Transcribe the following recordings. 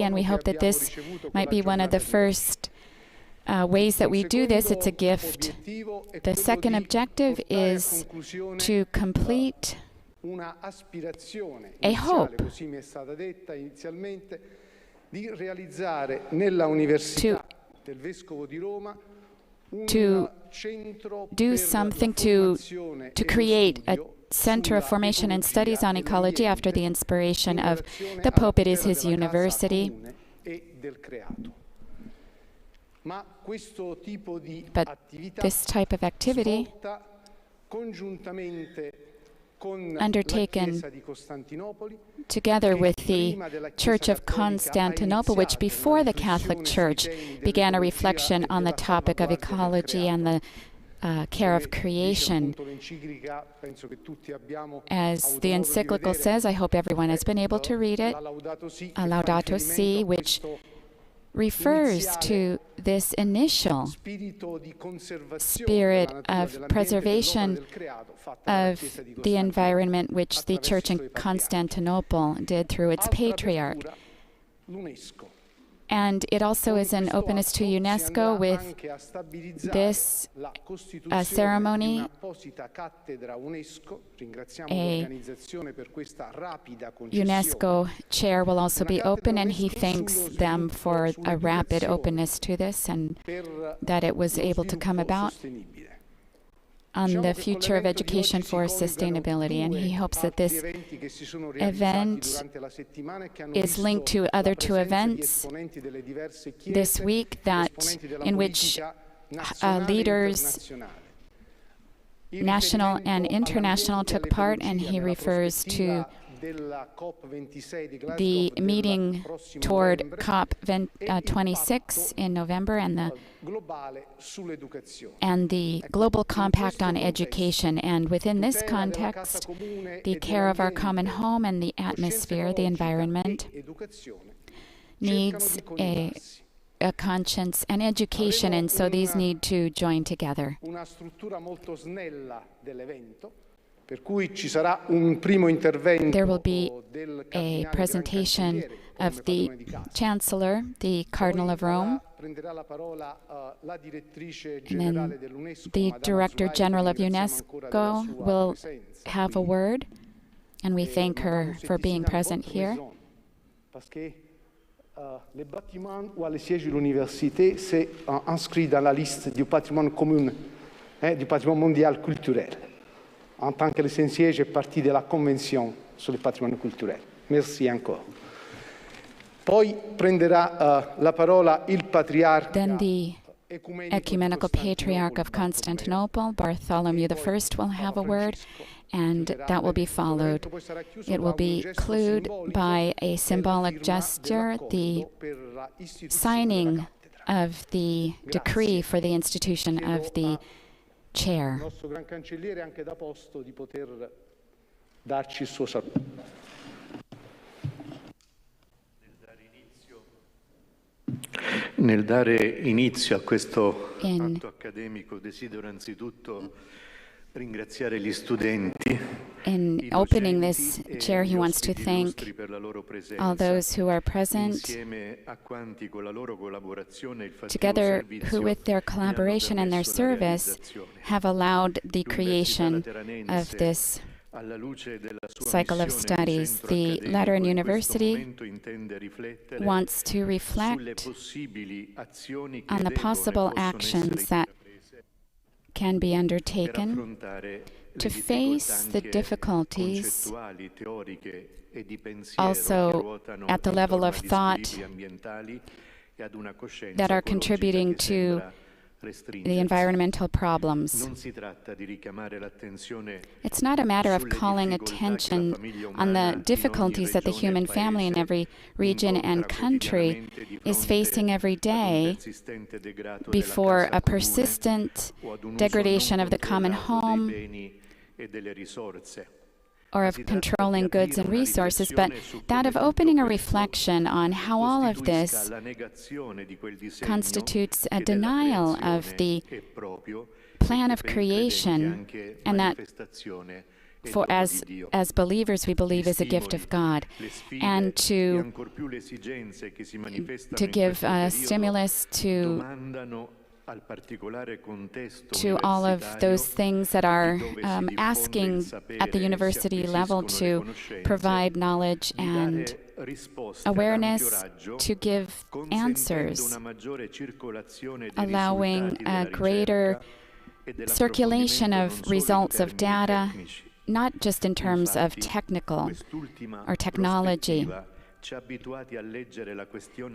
and we hope that this might be one of the first ways that we do this. It's a gift. The second objective is to complete a hope to do something to create a center of formation and studies on ecology after the inspiration of the Pope. It is his university. But this type of activity, undertaken together with the Church of Constantinople, which before the Catholic Church began a reflection on the topic of ecology and the care of creation. As the encyclical says, I hope everyone has been able to read it, Laudato Si, which refers to this initial spirit of preservation of the environment which the Church in Constantinople did through its patriarch. And it also is an openness to UNESCO with this ceremony. A UNESCO chair will also be open, and he thanks them for a rapid openness to this and that it was able to come about on the future of education for sustainability. And he hopes that this event is linked to other two events this week in which leaders, national and international, took part, and he refers to the meeting toward COP26 in November and the Global Compact on Education. And within this context, the care of our common home and the atmosphere, the environment, needs a conscience and education, and so these need to join together. There will be a presentation of the Chancellor, the Cardinal of Rome, and then the Director General of UNESCO will have a word, and we thank her for being present here. Les bâtiments où elle siège de l'université, c'est inscrit dans la liste du patrimoine commun, du patrimoine mondial culturel, en tant que le Saint-Siège est partie de la Convention sur le patrimoine culturel. Merci encore. Poi prenderà la parola il patriarca. Then the Ecumenical Patriarch of Constantinople, Bartholomew I, will have a word, and that will be followed. It will be concluded by a symbolic gesture, the signing of the decree for the institution of the chair. Nel dare inizio a questo atto accademico desidero anzitutto ringraziare gli studenti. In opening this chair, he wants to thank all those who are present, together who with their collaboration and their service have allowed the creation of this cycle of studies. The Lateran University wants to reflect on the possible actions that can be undertaken to face the difficulties also at the level of thought that are contributing to the environmental problems. It's not a matter of calling attention on the difficulties that the human family in every region and country is facing every day before a persistent degradation of the common home or of controlling goods and resources, but that of opening a reflection on how all of this constitutes a denial of the plan of creation, and that as believers, we believe is a gift of God, and to give stimulus to all of those things that are asking at the university level to provide knowledge and awareness, to give answers, allowing a greater circulation of results of data, not just in terms of technical or technology,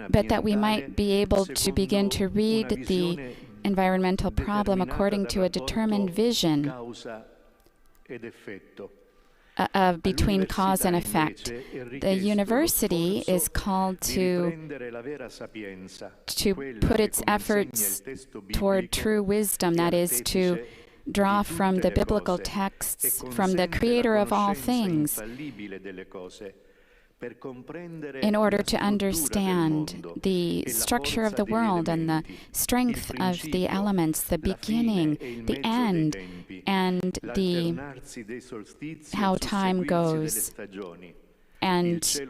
but that we might be able to begin to read the environmental problem according to a determined vision between cause and effect. The university is called to put its efforts toward true wisdom, that is, to draw from the biblical texts, from the Creator of all things, in order to understand the structure of the world and the strength of the elements, the beginning, the end, and how time goes, and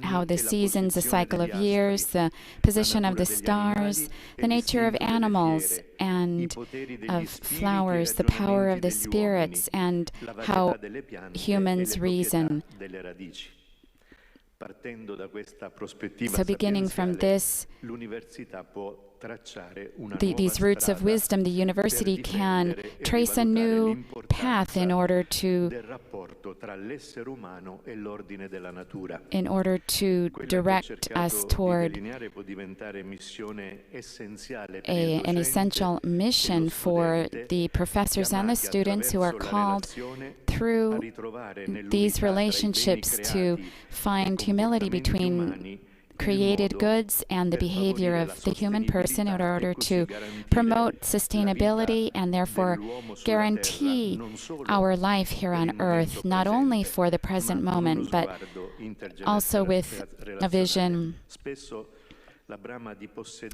how the seasons, the cycle of years, the position of the stars, the nature of animals and of flowers, the power of the spirits, and how humans reason. So beginning from this, these roots of wisdom, the university can trace a new path in order to direct us toward an essential mission for the professors and the students who are called through these relationships to find humility between created goods and the behavior of the human person in order to promote sustainability and therefore guarantee our life here on earth, not only for the present moment, but also with a vision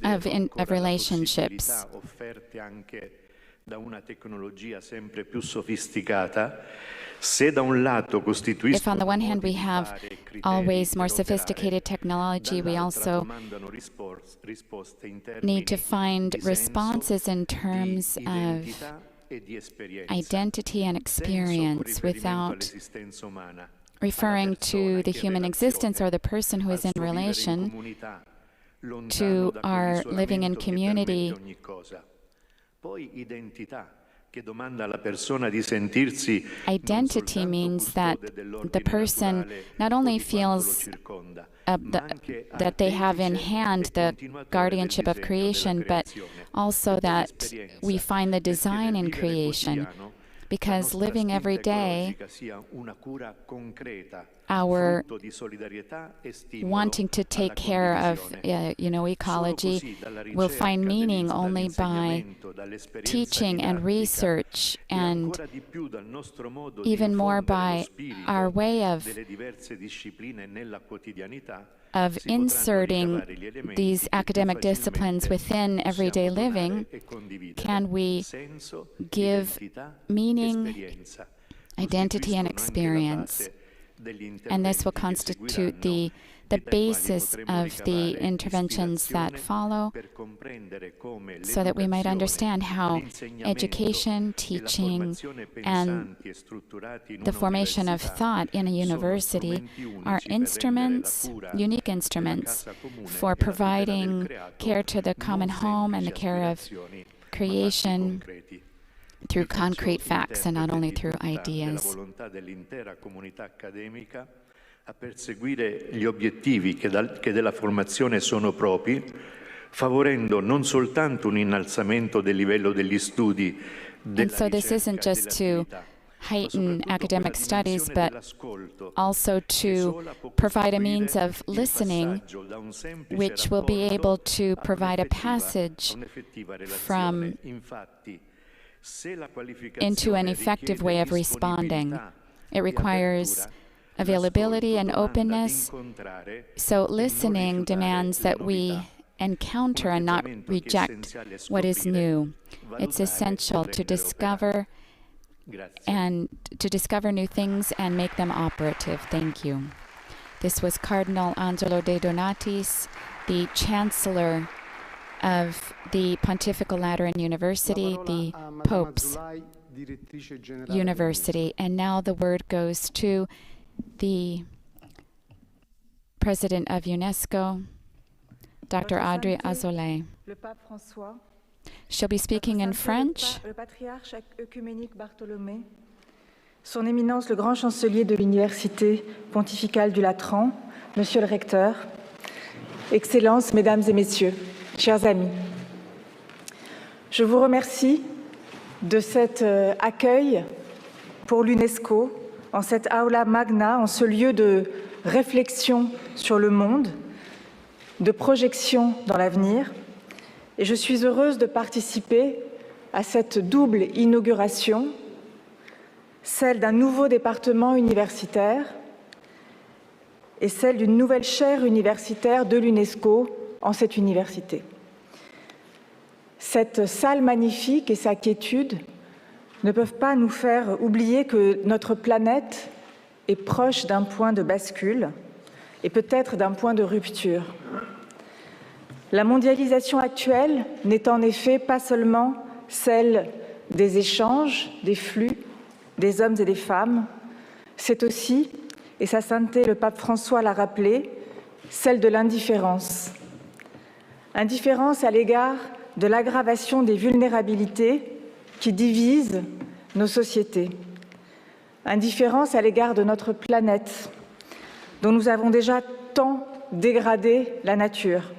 of relationships. If on the one hand we have always more sophisticated technology, we also need to find responses in terms of identity and experience without referring to the human existence or the person who is in relation to our living in community. Identity means that the person not only feels that they have in hand the guardianship of creation, but also that we find the design in creation. Because living every day, our wanting to take care of, ecology will find meaning only by teaching and research, and even more by our way of inserting these academic disciplines within everyday living. Can we give meaning, identity, and experience? And this will constitute the basis of the interventions that follow, so that we might understand how education, teaching, and the formation of thought in a university are instruments, unique instruments, for providing care to the common home and the care of creation through concrete facts and not only through ideas. A perseguire gli obiettivi che della formazione sono propri, favorendo non soltanto un innalzamento del livello degli studi And so this isn't just to heighten academic studies, but also to provide a means of listening which will be able to provide a passage into an effective way of responding. It requires availability and openness. So listening demands that we encounter and not reject what is new. It's essential to discover and to discover new things and make them operative. Thank you. This was Cardinal Angelo De Donatis, the Chancellor of the Pontifical Lateran University, the Pope's University. And now the word goes to the President of UNESCO, Dr. Audrey Azoulay. She'll be speaking in French. Le patriarche œcuménique Bartholomé, Son Éminence le Grand Chancelier de l'Université pontificale du Latran, Monsieur le Recteur, Excellences, Mesdames et Messieurs, chers amis, je vous remercie de cet accueil pour l'UNESCO en cette aula magna, en ce lieu de réflexion sur le monde, de projection dans l'avenir. Et je suis heureuse de participer à cette double inauguration, celle d'un nouveau département universitaire et celle d'une nouvelle chaire universitaire de l'UNESCO en cette université. Cette salle magnifique et sa quiétude ne peuvent pas nous faire oublier que notre planète est proche d'un point de bascule et peut-être d'un point de rupture. La mondialisation actuelle n'est en effet pas seulement celle des échanges, des flux, des hommes et des femmes, c'est aussi, et sa sainteté le pape François l'a rappelé, celle de l'indifférence. Indifférence à l'égard de l'aggravation des vulnérabilités qui divisent nos sociétés. Indifférence à l'égard de notre planète, dont nous avons déjà tant dégradé la nature.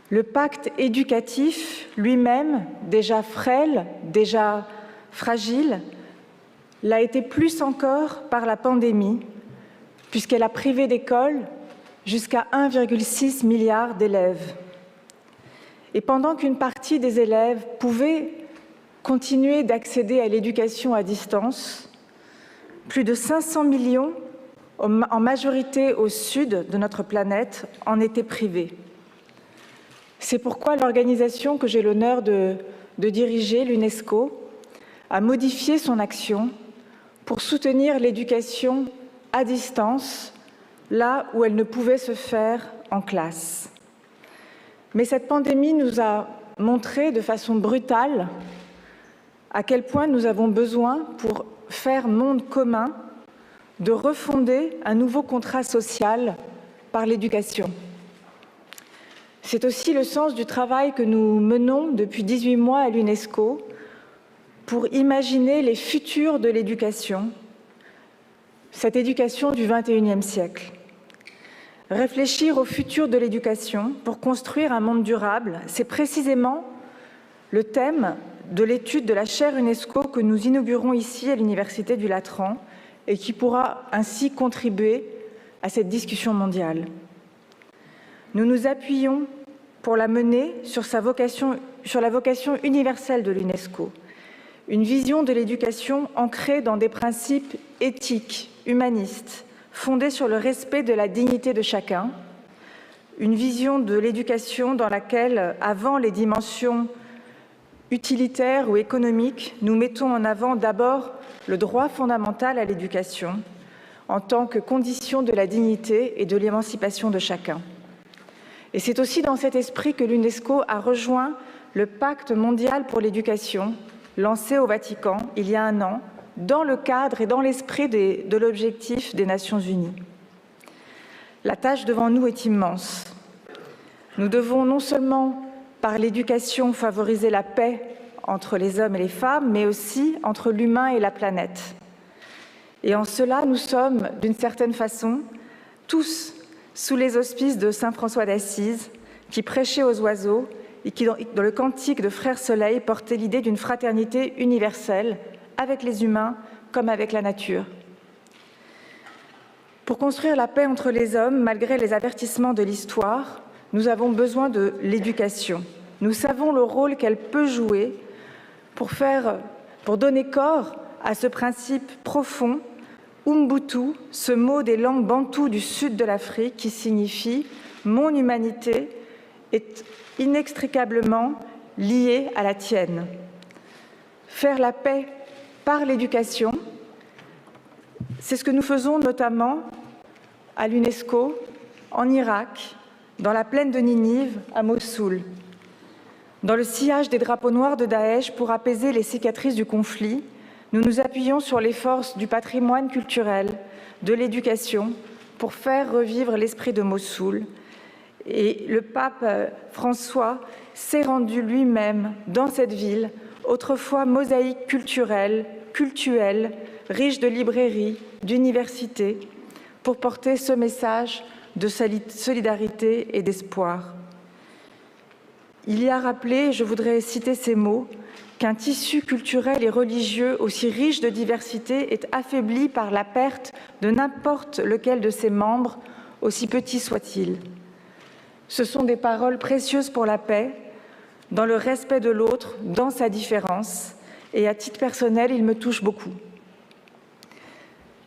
Le pacte éducatif lui-même, déjà frêle, déjà fragile, l'a été plus encore par la pandémie, puisqu'elle a privé d'école jusqu'à 1,6 milliard d'élèves. Et pendant qu'une partie des élèves pouvaient continuer d'accéder à l'éducation à distance, plus de 500 millions, en majorité au sud de notre planète, en étaient privés. C'est pourquoi l'organisation que j'ai l'honneur de diriger, l'UNESCO, a modifié son action pour soutenir l'éducation à distance, là où elle ne pouvait se faire en classe. Mais cette pandémie nous a montré de façon brutale à quel point nous avons besoin, pour faire monde commun, de refonder un nouveau contrat social par l'éducation. C'est aussi le sens du travail que nous menons depuis 18 mois à l'UNESCO pour imaginer les futurs de l'éducation, cette éducation du XXIe siècle. Réfléchir au futur de l'éducation pour construire un monde durable, c'est précisément le thème de l'étude de la chaire UNESCO que nous inaugurons ici à l'Université du Latran et qui pourra ainsi contribuer à cette discussion mondiale. Nous nous appuyons pour la mener sur la vocation universelle de l'UNESCO, une vision de l'éducation ancrée dans des principes éthiques, humanistes, fondés sur le respect de la dignité de chacun, une vision de l'éducation dans laquelle, avant les dimensions utilitaires ou économiques, nous mettons en avant d'abord le droit fondamental à l'éducation en tant que condition de la dignité et de l'émancipation de chacun. Et c'est aussi dans cet esprit que l'UNESCO a rejoint le Pacte mondial pour l'éducation, lancé au Vatican il y a un an, dans le cadre et dans l'esprit de l'objectif des Nations Unies. La tâche devant nous est immense. Nous devons non seulement, par l'éducation, favoriser la paix entre les hommes et les femmes, mais aussi entre l'humain et la planète. Et en cela, nous sommes, d'une certaine façon, tous sous les auspices de saint François d'Assise, qui prêchait aux oiseaux et qui, dans le cantique de Frère Soleil, portait l'idée d'une fraternité universelle avec les humains comme avec la nature. Pour construire la paix entre les hommes, malgré les avertissements de l'histoire, nous avons besoin de l'éducation. Nous savons le rôle qu'elle peut jouer pour donner corps à ce principe profond, Umbutu, ce mot des langues bantoues du sud de l'Afrique qui signifie « mon humanité est inextricablement liée à la tienne ». faire la paix par l'éducation. C'est ce que nous faisons notamment à l'UNESCO, en Irak, dans la plaine de Ninive, à Mossoul, dans le sillage des drapeaux noirs de Daesh pour apaiser les cicatrices du conflit. Nous nous appuyons sur les forces du patrimoine culturel, de l'éducation, pour faire revivre l'esprit de Mossoul. Et le pape François s'est rendu lui-même dans cette ville, autrefois mosaïque culturelle, cultuelle, riche de librairies, d'universités, pour porter ce message de solidarité et d'espoir. Il y a rappelé, je voudrais citer ces mots, qu'un tissu culturel et religieux aussi riche de diversité est affaibli par la perte de n'importe lequel de ses membres, aussi petit soit-il. Ce sont des paroles précieuses pour la paix, dans le respect de l'autre, dans sa différence, et à titre personnel, il me touche beaucoup.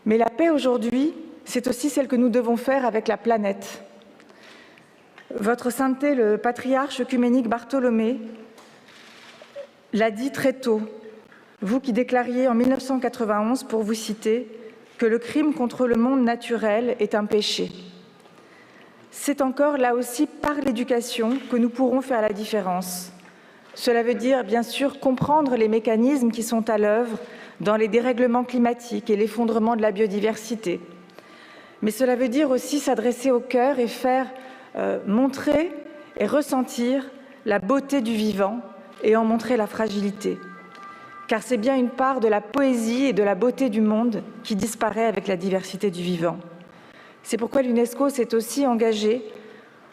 Mais la paix aujourd'hui, c'est aussi celle que nous devons faire avec la planète. Votre Sainteté, le patriarche œcuménique Bartholomé, l'a dit très tôt, vous qui déclariez en 1991, pour vous citer, que le crime contre le monde naturel est un péché. C'est encore là aussi par l'éducation que nous pourrons faire la différence. Cela veut dire bien sûr comprendre les mécanismes qui sont à l'œuvre dans les dérèglements climatiques et l'effondrement de la biodiversité. Mais cela veut dire aussi s'adresser au cœur et faire montrer et ressentir la beauté du vivant et en montrer la fragilité. Car c'est bien une part de la poésie et de la beauté du monde qui disparaît avec la diversité du vivant. C'est pourquoi l'UNESCO s'est aussi engagée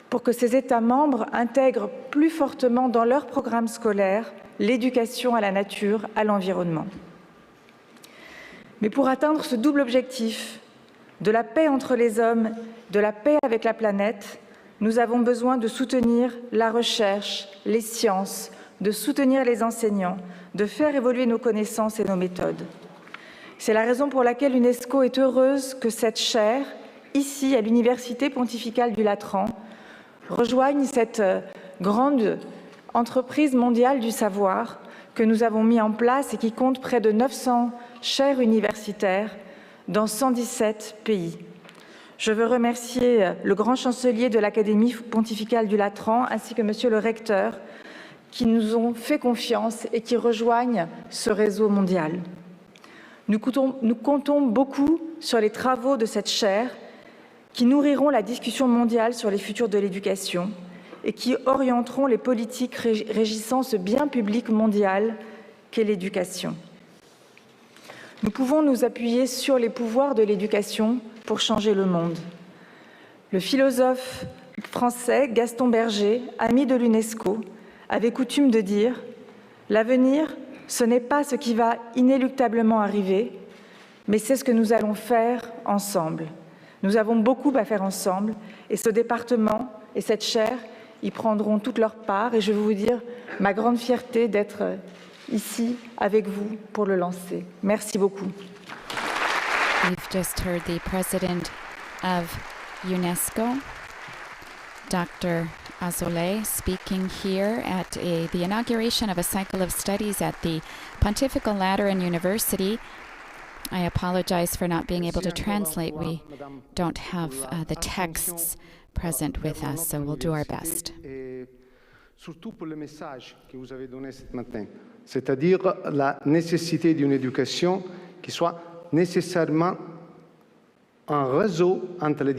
pour que ses États membres intègrent plus fortement dans leur programme scolaire l'éducation à la nature, à l'environnement. Mais pour atteindre ce double objectif, de la paix entre les hommes, de la paix avec la planète, nous avons besoin de soutenir la recherche, les sciences, de soutenir les enseignants, de faire évoluer nos connaissances et nos méthodes. C'est la raison pour laquelle l'UNESCO est heureuse que cette chaire, ici à l'Université pontificale du Latran, rejoigne cette grande entreprise mondiale du savoir que nous avons mis en place et qui compte près de 900 chaires universitaires dans 117 pays. Je veux remercier le grand chancelier de l'Académie pontificale du Latran ainsi que monsieur le recteur qui nous ont fait confiance et qui rejoignent ce réseau mondial. Nous comptons beaucoup sur les travaux de cette chaire qui nourriront la discussion mondiale sur les futurs de l'éducation et qui orienteront les politiques régissant ce bien public mondial qu'est l'éducation. Nous pouvons nous appuyer sur les pouvoirs de l'éducation pour changer le monde. Le philosophe français Gaston Berger, ami de l'UNESCO, avait coutume de dire « L'avenir, ce n'est pas ce qui va inéluctablement arriver, mais c'est ce que nous allons faire ensemble. » Nous avons beaucoup à faire ensemble et ce département et cette chaire y prendront toute leur part et je veux vous dire ma grande fierté d'être ici avec vous pour le lancer. Merci beaucoup. We've just heard the president of UNESCO, Dr. Azoulay, speaking here at the inauguration of a cycle of studies at the Pontificial Lateran University. I apologize for not being able to translate. We don't have the texts present with us, so we'll do our best. Surtout pour le message que vous avez donné ce matin, c'est-à-dire la nécessité d'une éducation qui soit nécessairement un réseau entre les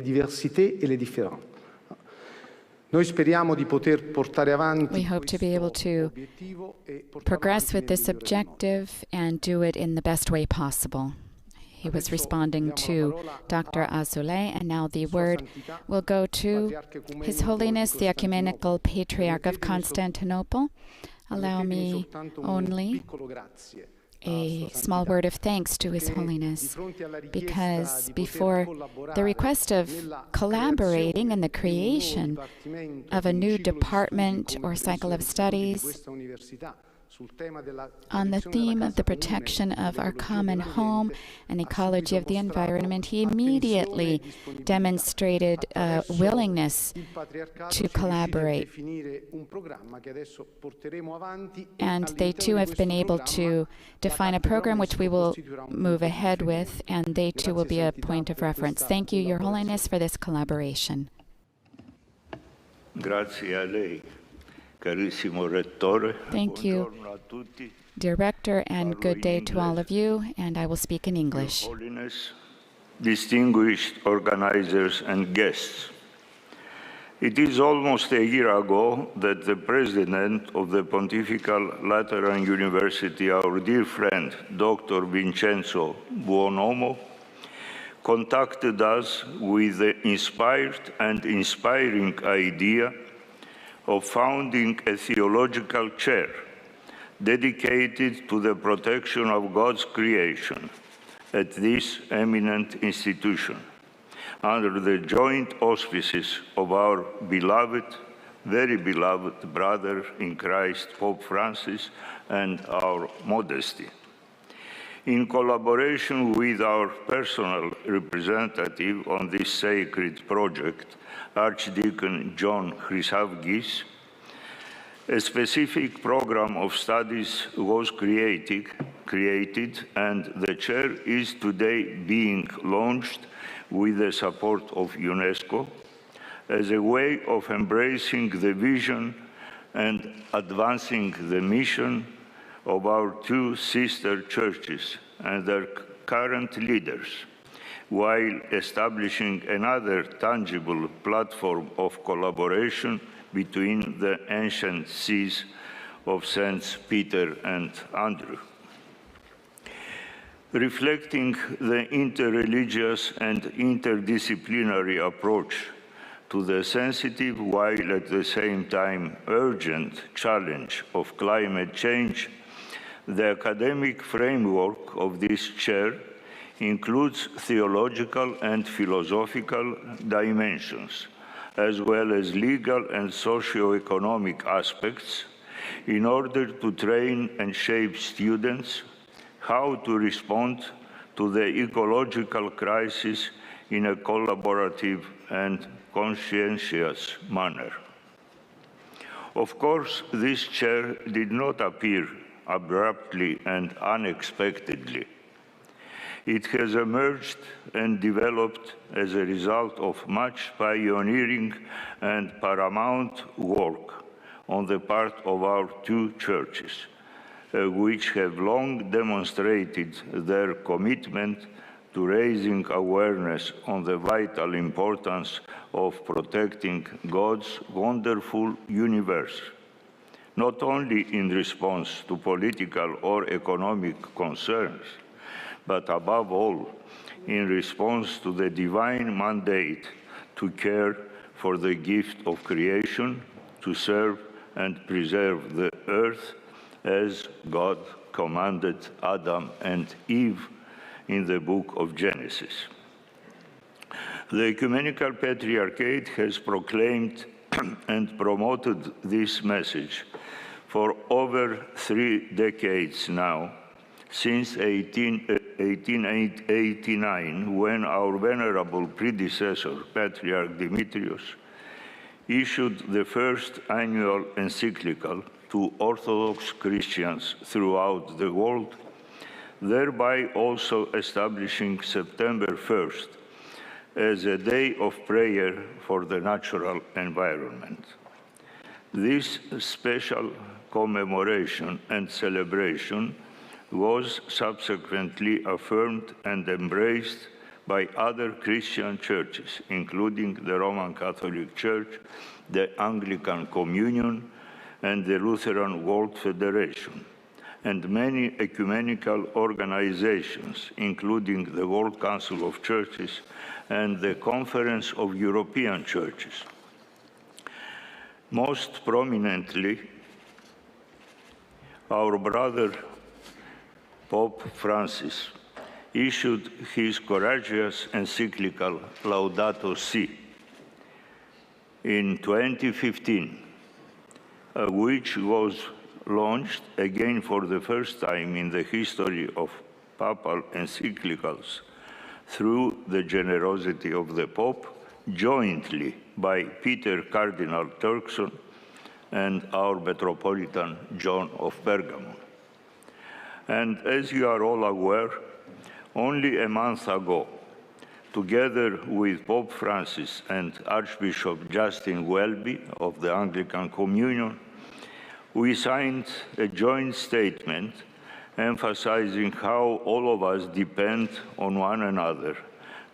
diversités et les différents. Noi speriamo di poter portare avanti. We hope to be able to progress with this objective and do it in the best way possible. He was responding to Dr. Azoulay, and now the word will go to His Holiness, the Ecumenical Patriarch of Constantinople. Allow me only a small word of thanks to His Holiness, because before the request of collaborating in the creation of a new department or cycle of studies on the theme of the protection of our common home and ecology of the environment, he immediately demonstrated a willingness to collaborate. And they too have been able to define a program which we will move ahead with, and they too will be a point of reference. Thank you, Your Holiness, for this collaboration. Grazie a lei, carissimo Rettore. Thank you, dear Rector, and good day to all of you, and I will speak in English. Your Holiness, distinguished organizers and guests, it is almost a year ago that the President of the Pontificial Lateran University, our dear friend, Dr. Vincenzo Buonomo, contacted us with the inspired and inspiring idea of founding a theological chair dedicated to the protection of God's creation at this eminent institution, under the joint auspices of our beloved, very beloved brother in Christ, Pope Francis, and our Modesty. In collaboration with our personal representative on this sacred project, Archdeacon John Chrysavgis, a specific program of studies was created, and the chair is today being launched with the support of UNESCO as a way of embracing the vision and advancing the mission of our two sister churches and their current leaders, while establishing another tangible platform of collaboration between the ancient sees of Saints Peter and Andrew. Reflecting the interreligious and interdisciplinary approach to the sensitive, while at the same time urgent challenge of climate change, the academic framework of this chair includes theological and philosophical dimensions, as well as legal and socio-economic aspects, in order to train and shape students how to respond to the ecological crisis in a collaborative and conscientious manner. Of course, this chair did not appear abruptly and unexpectedly. It has emerged and developed as a result of much pioneering and paramount work on the part of our two churches, which have long demonstrated their commitment to raising awareness on the vital importance of protecting God's wonderful universe, not only in response to political or economic concerns, but above all, in response to the divine mandate to care for the gift of creation, to serve and preserve the earth, as God commanded Adam and Eve in the book of Genesis. The Ecumenical Patriarchate has proclaimed and promoted this message for over 3 decades now, since 1889, when our venerable predecessor, Patriarch Demetrius, issued the first annual encyclical to Orthodox Christians throughout the world, thereby also establishing September 1st as a day of prayer for the natural environment. This special commemoration and celebration was subsequently affirmed and embraced by other Christian churches, including the Roman Catholic Church, the Anglican Communion, and the Lutheran World Federation, and many ecumenical organizations, including the World Council of Churches and the Conference of European Churches. Most prominently, our brother Pope Francis issued his courageous encyclical Laudato Si in 2015, which was launched, again for the first time in the history of papal encyclicals, through the generosity of the Pope, jointly by Peter Cardinal Turkson and our Metropolitan John of Bergamo. And as you are all aware, only a month ago, together with Pope Francis and Archbishop Justin Welby of the Anglican Communion, we signed a joint statement emphasizing how all of us depend on one another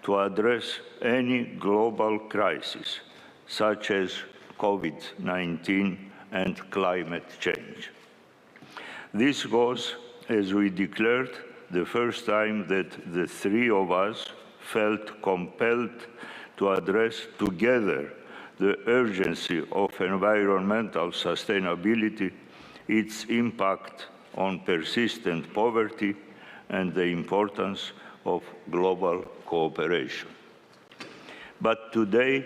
to address any global crisis, such as COVID-19 and climate change. This was, as we declared, the first time that the three of us felt compelled to address together the urgency of environmental sustainability, its impact on persistent poverty, and the importance of global cooperation. But today,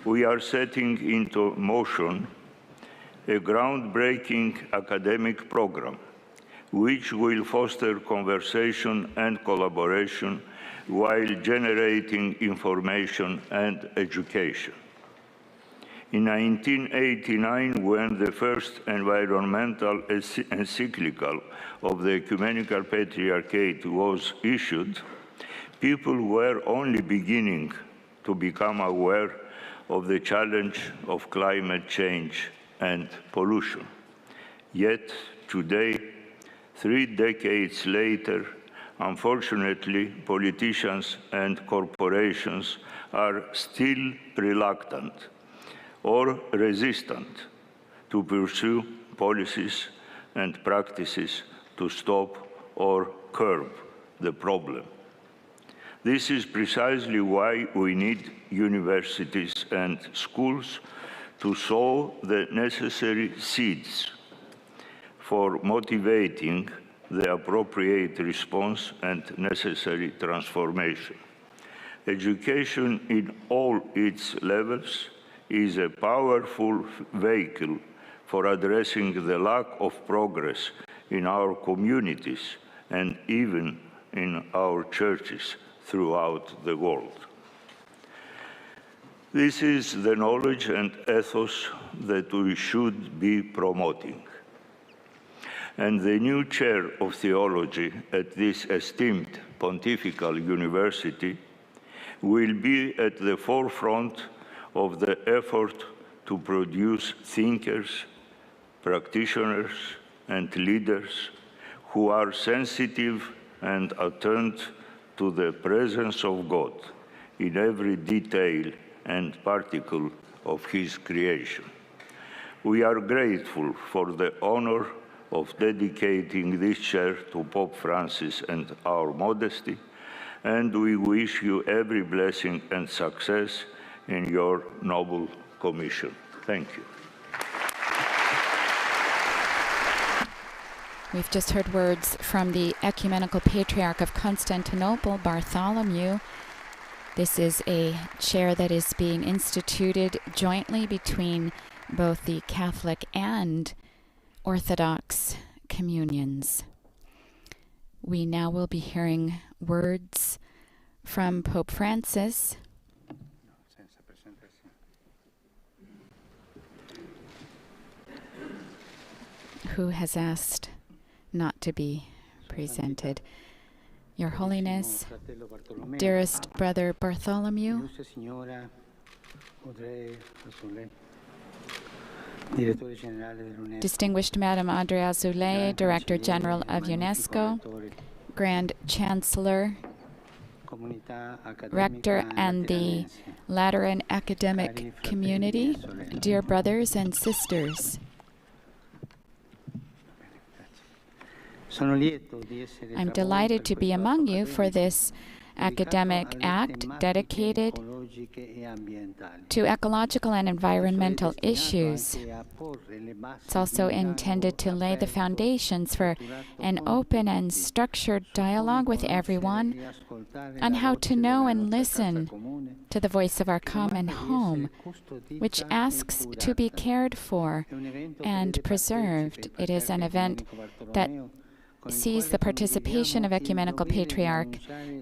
we are setting into motion a groundbreaking academic program which will foster conversation and collaboration while generating information and education. In 1989, when the first environmental encyclical of the Ecumenical Patriarchate was issued, people were only beginning to become aware of the challenge of climate change and pollution. Yet today, 3 decades later, unfortunately, politicians and corporations are still reluctant or resistant to pursue policies and practices to stop or curb the problem. This is precisely why we need universities and schools to sow the necessary seeds for motivating the appropriate response and necessary transformation. Education in all its levels is a powerful vehicle for addressing the lack of progress in our communities and even in our churches throughout the world. This is the knowledge and ethos that we should be promoting. And the new chair of theology at this esteemed pontifical university will be at the forefront of the effort to produce thinkers, practitioners, and leaders who are sensitive and attuned to the presence of God in every detail and particle of His creation. We are grateful for the honor of dedicating this chair to Pope Francis and our modesty, and we wish you every blessing and success in your noble commission. Thank you. We've just heard words from the Ecumenical Patriarch of Constantinople, Bartholomew. This is a chair that is being instituted jointly between both the Catholic and Orthodox communions. We now will be hearing words from Pope Francis, who has asked not to be presented. Your Holiness, dearest Brother Bartholomew, Distinguished Madam Andrea Azoulay, Director General of UNESCO, Grand Chancellor, Rector, and the Lateran academic community, dear brothers and sisters. I'm delighted to be among you for this academic act dedicated to ecological and environmental issues. It's also intended to lay the foundations for an open and structured dialogue with everyone on how to know and listen to the voice of our common home, which asks to be cared for and preserved. It is an event that sees the participation of Ecumenical Patriarch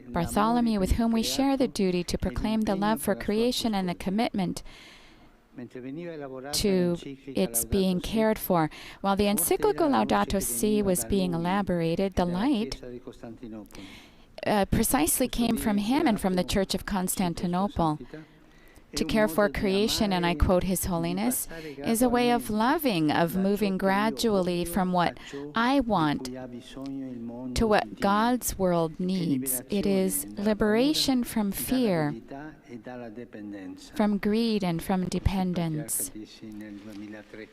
Bartholomew, with whom we share the duty to proclaim the love for creation and the commitment to its being cared for. While the encyclical Laudato Si was being elaborated, the light precisely came from him and from the Church of Constantinople. To care for creation, and I quote His Holiness, is a way of loving, of moving gradually from what I want to what God's world needs. It is liberation from fear, from greed, and from dependence.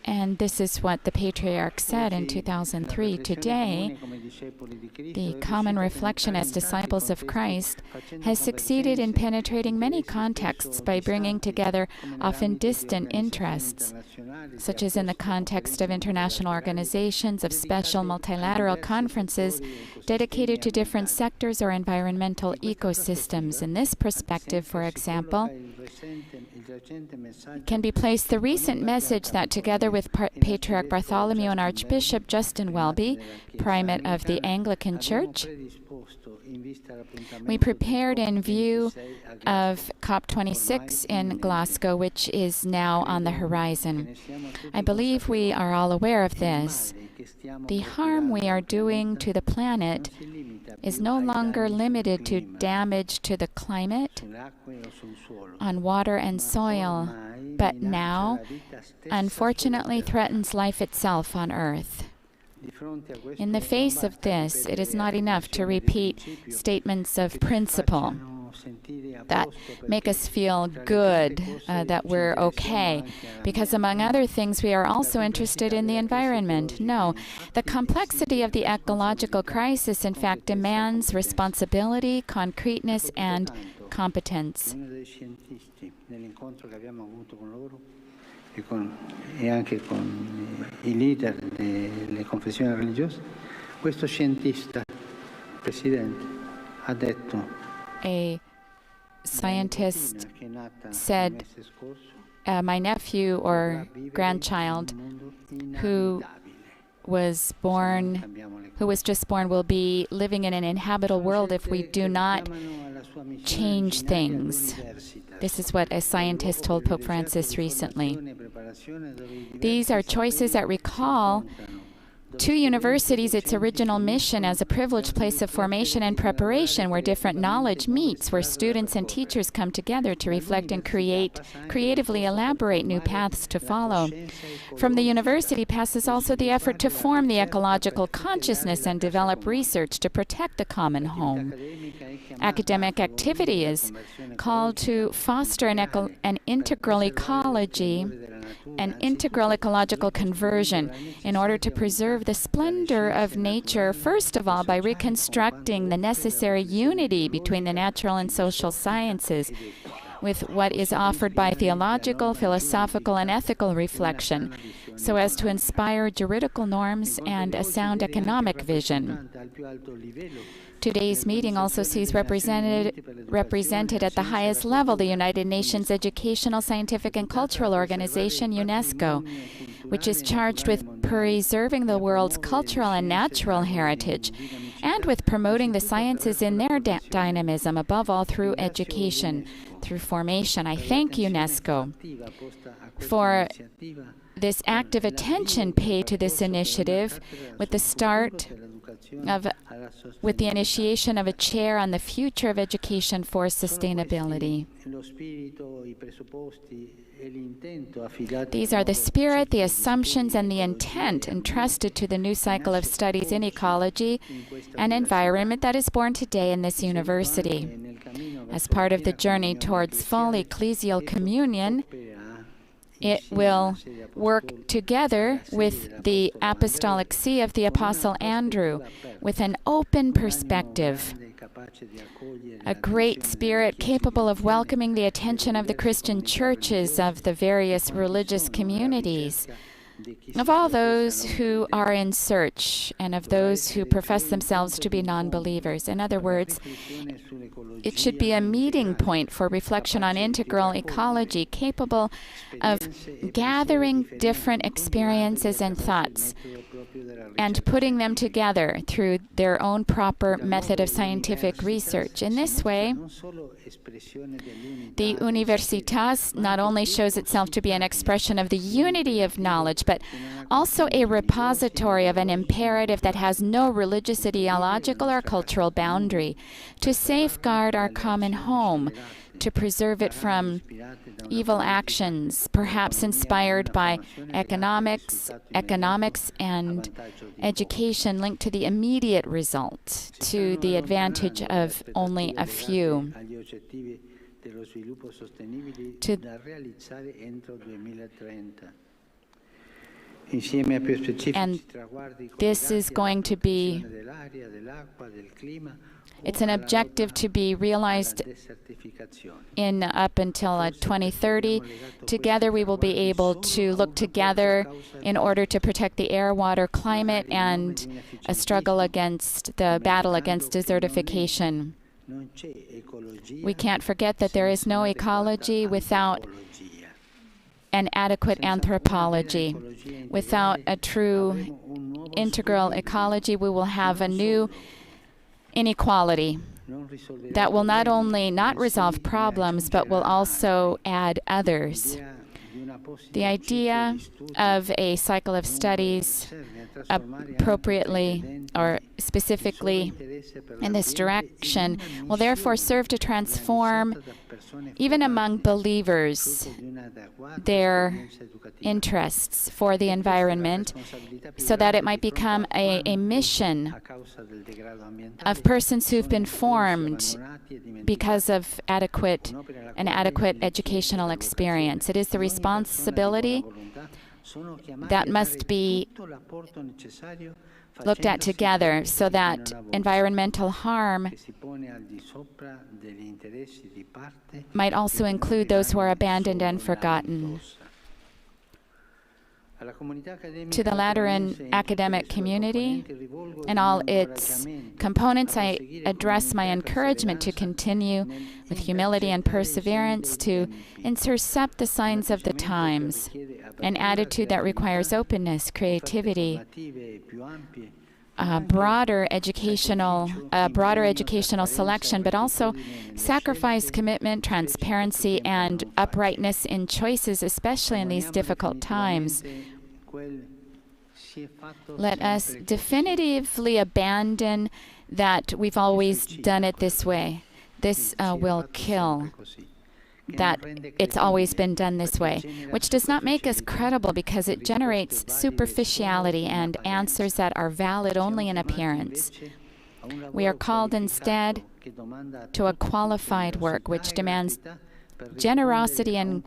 And this is what the Patriarch said in 2003. Today, the common reflection as disciples of Christ has succeeded in penetrating many contexts by bringing together often distant interests, such as in the context of international organizations, of special multilateral conferences dedicated to different sectors or environmental ecosystems. In this perspective, for example, can be placed the recent message that, together with Patriarch Bartholomew and Archbishop Justin Welby, Primate of the Anglican Church, we prepared in view of COP26 in Glasgow, which is now on the horizon. I believe we are all aware of this. The harm we are doing to the planet is no longer limited to damage to the climate, on water and soil, but now, unfortunately, threatens life itself on Earth. In the face of this, it is not enough to repeat statements of principle that make us feel good, that we're okay, because among other things, we are also interested in the environment. No, the complexity of the ecological crisis, in fact, demands responsibility, concreteness, and competence. E anche con I leader delle confessioni religiose, questo scientista, Presidente, ha detto. A scientist said, my nephew or grandchild who was just born will be living in an inhabitable world if we do not change things. This is what a scientist told Pope Francis recently. These are choices that recall to universities its original mission as a privileged place of formation and preparation, where different knowledge meets, where students and teachers come together to reflect and creatively elaborate new paths to follow. From the university passes also the effort to form the ecological consciousness and develop research to protect the common home. Academic activity is called to foster an integral ecology, an integral ecological conversion, in order to preserve the splendor of nature, first of all, by reconstructing the necessary unity between the natural and social sciences with what is offered by theological, philosophical, and ethical reflection, so as to inspire juridical norms and a sound economic vision. Today's meeting also sees represented at the highest level the United Nations Educational, Scientific, and Cultural Organization, UNESCO, which is charged with preserving the world's cultural and natural heritage, and with promoting the sciences in their dynamism, above all through education, through formation. I thank UNESCO for this active attention paid to this initiative with the initiation of a chair on the future of education for sustainability. These are the spirit, the assumptions, and the intent entrusted to the new cycle of studies in ecology and environment that is born today in this university. As part of the journey towards full ecclesial communion It will work together with the Apostolic See of the Apostle Andrew with an open perspective, a great spirit capable of welcoming the attention of the Christian churches of the various religious communities, of all those who are in search and of those who profess themselves to be non-believers. In other words, it should be a meeting point for reflection on integral ecology, capable of gathering different experiences and thoughts and putting them together through their own proper method of scientific research. In this way, the Universitas not only shows itself to be an expression of the unity of knowledge, but also a repository of an imperative that has no religious, ideological, or cultural boundary, to safeguard our common home, to preserve it from evil actions, perhaps inspired by economics and education linked to the immediate result, to the advantage of only a few. And this is going to be, it's an objective to be realized in up until 2030. Together we will be able to look together in order to protect the air, water, climate, and a struggle against the battle against desertification. We can't forget that there is no ecology without an adequate anthropology. Without a true integral ecology, we will have a new inequality that will not only not resolve problems, but will also add others. The idea of a cycle of studies appropriately or specifically in this direction will therefore serve to transform, even among believers, their interests for the environment, so that it might become a mission of persons who've been formed because of an adequate educational experience. It is the responsibility that must be looked at together so that environmental harm might also include those who are abandoned and forgotten. To the Lateran academic community and all its components, I address my encouragement to continue with humility and perseverance to intercept the signs of the times, an attitude that requires openness, creativity, broader educational selection, but also sacrifice, commitment, transparency, and uprightness in choices, especially in these difficult times. Let us definitively abandon that we've always done it this way. This will kill. That it's always been done this way, which does not make us credible because it generates superficiality and answers that are valid only in appearance. We are called instead to a qualified work which demands generosity and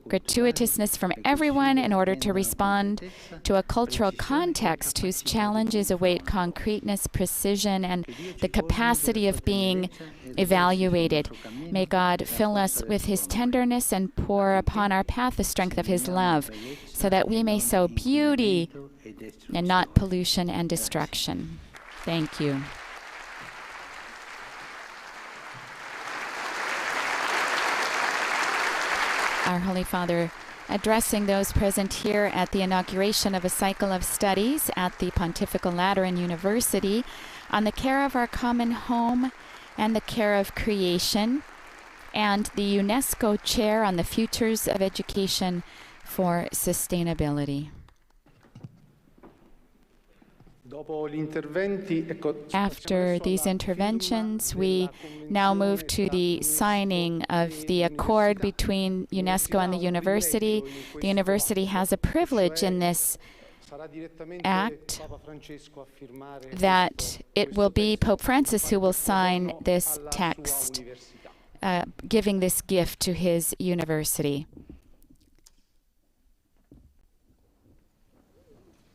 gratuitousness from everyone in order to respond to a cultural context whose challenges await concreteness, precision, and the capacity of being evaluated. May God fill us with His tenderness and pour upon our path the strength of His love, so that we may sow beauty and not pollution and destruction. Thank you. Our Holy Father, addressing those present here at the inauguration of a cycle of studies at the Pontifical Lateran University on the care of our common home and the care of creation, and the UNESCO Chair on the Futures of Education for Sustainability. After these interventions, we now move to the signing of the accord between UNESCO and the university. The university has a privilege in this act that it will be Pope Francis who will sign this text, giving this gift to his university.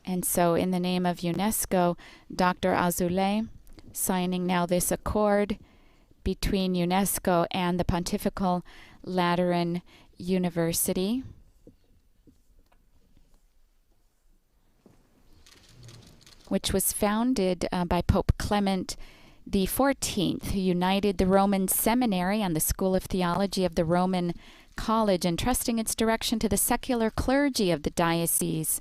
And so in the name of UNESCO, Dr. Azoulay, signing now this accord between UNESCO and the Pontifical Lateran University. Which was founded by Pope Clement XIV, who united the Roman Seminary and the School of Theology of the Roman College, entrusting its direction to the secular clergy of the Diocese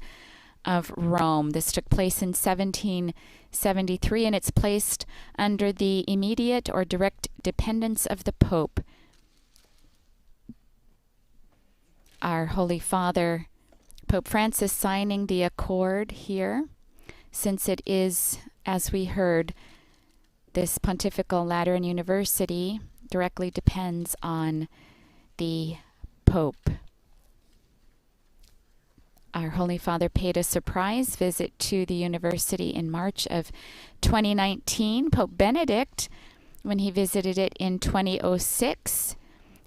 of Rome. This took place in 1773, and it's placed under the immediate or direct dependence of the Pope. Our Holy Father, Pope Francis, signing the accord here, since it is, as we heard, this Pontifical Lateran University directly depends on the Pope. Our Holy Father paid a surprise visit to the university in March of 2019. Pope Benedict, when he visited it in 2006,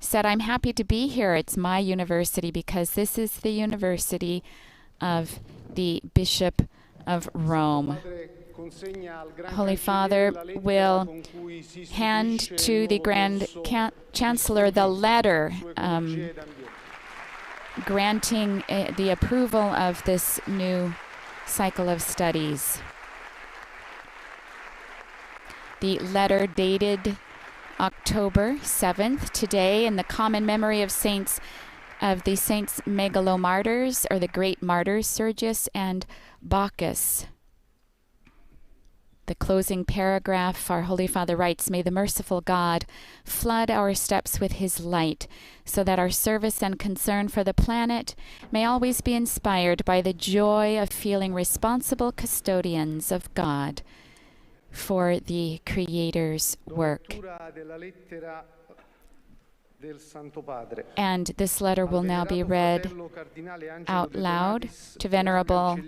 said, "I'm happy to be here. It's my university because this is the university of the Bishop of Rome." Holy Father will hand to the Grand Chancellor the letter granting the approval of this new cycle of studies. The letter dated October 7th, today, in the common memory of the saints megalomartyrs, or the great martyrs, Sergius and Bacchus. The closing paragraph, our Holy Father writes, "May the merciful God flood our steps with his light, so that our service and concern for the planet may always be inspired by the joy of feeling responsible custodians of God for the Creator's work." And this letter will now be read out loud to Venerable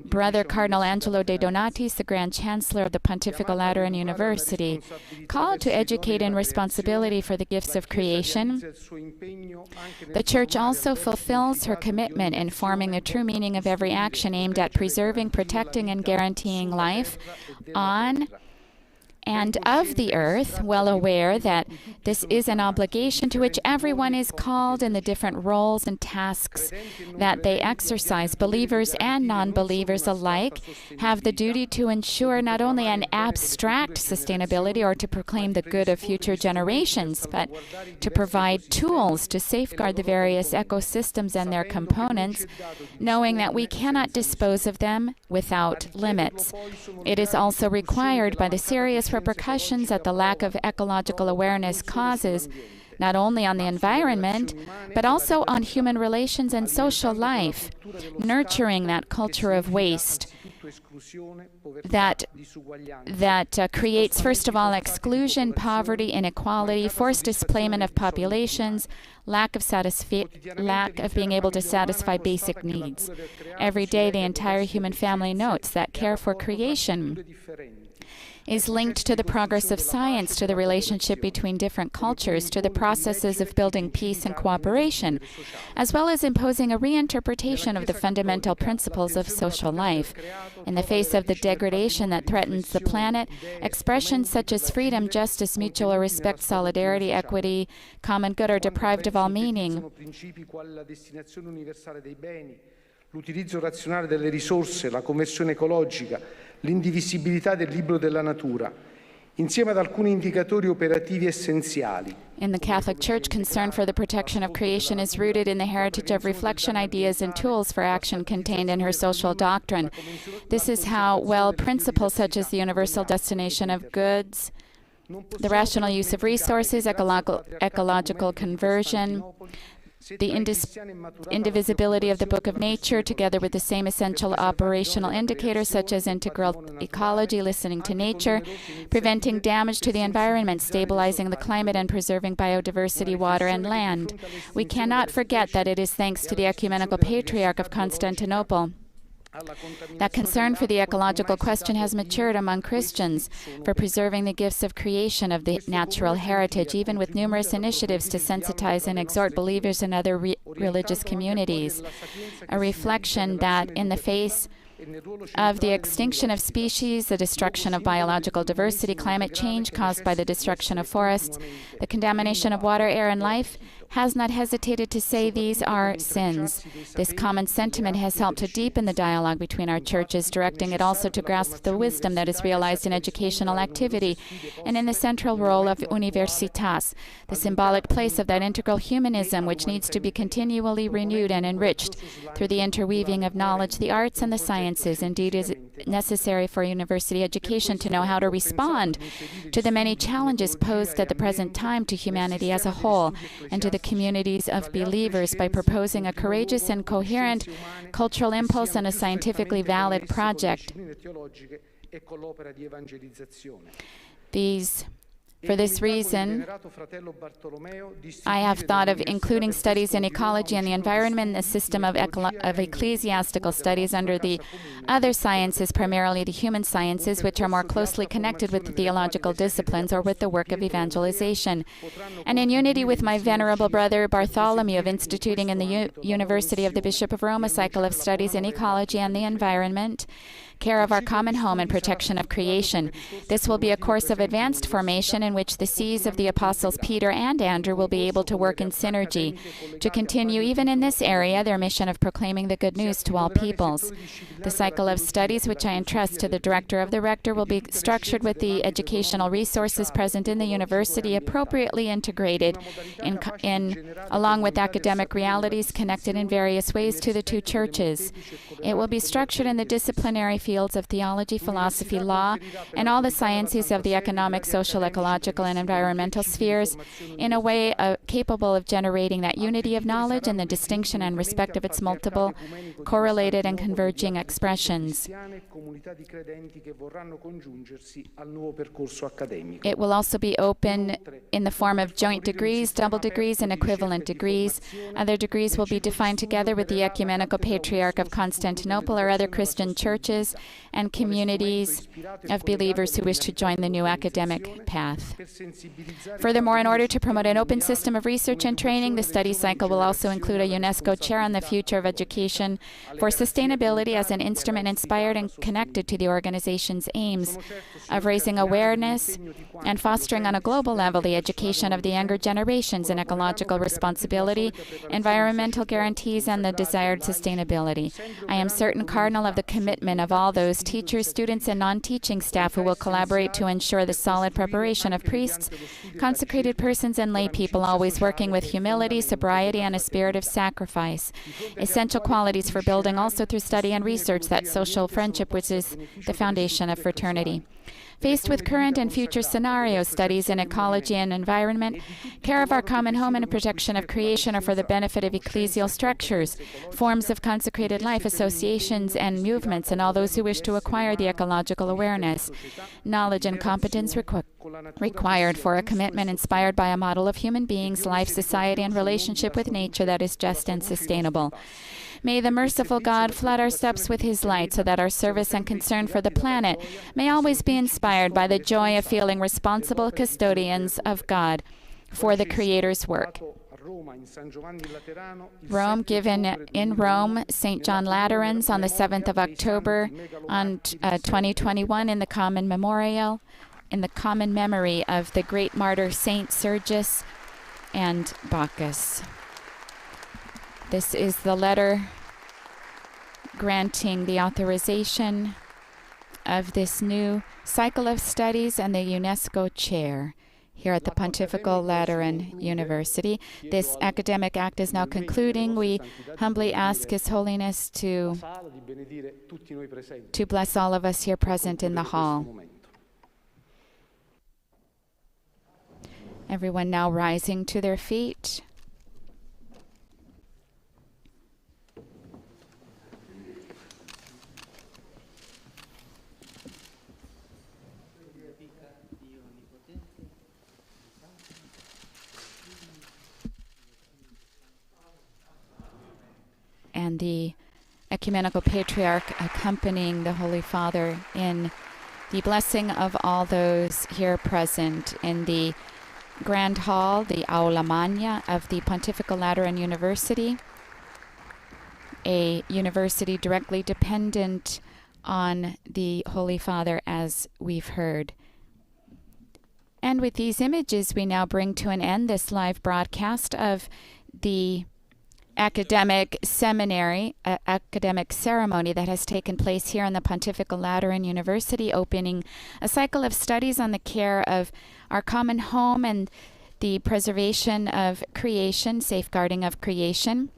Brother Cardinal Angelo De Donatis, the Grand Chancellor of the Pontifical Lateran University. Called to educate in responsibility for the gifts of creation, the Church also fulfills her commitment in forming the true meaning of every action aimed at preserving, protecting, and guaranteeing life on and of the earth, well aware that this is an obligation to which everyone is called in the different roles and tasks that they exercise. Believers and non-believers alike have the duty to ensure not only an abstract sustainability or to proclaim the good of future generations, but to provide tools to safeguard the various ecosystems and their components, knowing that we cannot dispose of them without limits. It is also required by the serious repercussions that the lack of ecological awareness causes, not only on the environment, but also on human relations and social life, nurturing that culture of waste that creates, first of all, exclusion, poverty, inequality, forced displacement of populations, lack of being able to satisfy basic needs. Every day, the entire human family notes that care for creation is linked to the progress of science, to the relationship between different cultures, to the processes of building peace and cooperation, as well as imposing a reinterpretation of the fundamental principles of social life. In the face of the degradation that threatens the planet, expressions such as freedom, justice, mutual respect, solidarity, equity, common good are deprived of all meaning. L'utilizzo razionale delle risorse, la conversione ecologica, l'indivisibilità del libro della natura, insieme ad alcuni indicatori operativi essenziali. In the Catholic Church, concern for the protection of creation is rooted in the heritage of reflection, ideas, and tools for action contained in her social doctrine. This is how, principles such as the universal destination of goods, the rational use of resources, ecological conversion, the indivisibility of the book of nature, together with the same essential operational indicators such as integral ecology, listening to nature, preventing damage to the environment, stabilizing the climate, and preserving biodiversity, water, and land. We cannot forget that it is thanks to the Ecumenical Patriarch of Constantinople that concern for the ecological question has matured among Christians for preserving the gifts of creation of the natural heritage, even with numerous initiatives to sensitize and exhort believers in other religious communities. A reflection that, in the face of the extinction of species, the destruction of biological diversity, climate change caused by the destruction of forests, the contamination of water, air, and life, has not hesitated to say these are sins. This common sentiment has helped to deepen the dialogue between our churches, directing it also to grasp the wisdom that is realized in educational activity and in the central role of universitas, the symbolic place of that integral humanism which needs to be continually renewed and enriched through the interweaving of knowledge, the arts, and the sciences. Indeed, it is necessary for university education to know how to respond to the many challenges posed at the present time to humanity as a whole and to the communities of believers by proposing a courageous and coherent cultural impulse and a scientifically valid project. For this reason, I have thought of including studies in ecology and the environment in the system of ecclesiastical studies under the other sciences, primarily the human sciences, which are more closely connected with the theological disciplines or with the work of evangelization. And in unity with my venerable brother Bartholomew of instituting in the University of the Bishop of Rome a cycle of studies in ecology and the environment, care of our common home, and protection of creation. This will be a course of advanced formation in which the sees of the apostles Peter and Andrew will be able to work in synergy, to continue even in this area their mission of proclaiming the good news to all peoples. The cycle of studies which I entrust to the director of the rector will be structured with the educational resources present in the university appropriately integrated along with academic realities connected in various ways to the two churches. It will be structured in the disciplinary fields of theology, philosophy, law, and all the sciences of the economic, social, ecological, and environmental spheres in a way capable of generating that unity of knowledge and the distinction and respect of its multiple, correlated, and converging expressions. It will also be open in the form of joint degrees, double degrees, and equivalent degrees. Other degrees will be defined together with the Ecumenical Patriarch of Constantinople or other Christian churches and communities of believers who wish to join the new academic path. Furthermore, in order to promote an open system of research and training, the study cycle will also include a UNESCO chair on the future of education for sustainability as an instrument inspired and connected to the organization's aims of raising awareness and fostering on a global level the education of the younger generations in ecological responsibility, environmental guarantees, and the desired sustainability. I am certain, Cardinal, of the commitment of all those teachers, students, and non-teaching staff who will collaborate to ensure the solid preparation of priests, consecrated persons, and lay people, always working with humility, sobriety, and a spirit of sacrifice. Essential qualities for building also through study and research that social friendship which is the foundation of fraternity. Faced with current and future scenarios, studies in ecology and environment, care of our common home, and protection of creation are for the benefit of ecclesial structures, forms of consecrated life, associations, and movements, and all those who wish to acquire the ecological awareness, knowledge, and competence required for a commitment inspired by a model of human beings, life, society, and relationship with nature that is just and sustainable. May the merciful God flood our steps with his light so that our service and concern for the planet may always be inspired by the joy of feeling responsible custodians of God for the Creator's work. Rome, given in Rome, St. John Lateran's on the 7th of October on 2021 in the common memorial, in the common memory of the great martyr Saint Sergius and Bacchus. This is the letter granting the authorization of this new cycle of studies and the UNESCO chair here at the Pontifical Lateran University. This academic act is now concluding. We humbly ask His Holiness to bless all of us here present in the hall. Everyone now rising to their feet. And the Ecumenical Patriarch accompanying the Holy Father in the blessing of all those here present in the Grand Hall, the Aula Magna of the Pontifical Lateran University, a university directly dependent on the Holy Father, as we've heard. And with these images, we now bring to an end this live broadcast of the academic seminary, academic ceremony that has taken place here in the Pontifical Lateran University, opening a cycle of studies on the care of our common home and the preservation of creation, safeguarding of creation,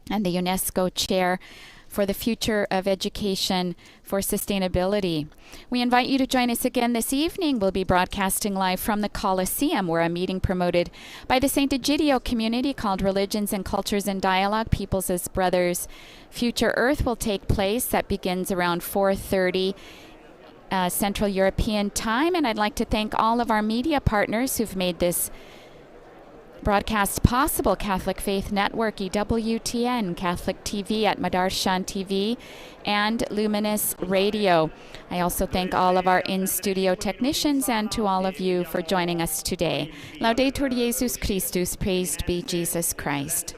and the UNESCO Chair for the Future of Education for Sustainability. We invite you to join us again this evening. We'll be broadcasting live from the Colosseum, where a meeting promoted by the St. Egidio community called Religions and Cultures in Dialogue, Peoples as Brothers, Future Earth will take place. That begins around 4:30 Central European time. And I'd like to thank all of our media partners who've made this broadcast possible: Catholic Faith Network, EWTN, Catholic TV, atmadarshantv, and Luminous Radio. I also thank all of our in-studio technicians and to all of you for joining us today. Laudetur Jesus Christus, praised be Jesus Christ.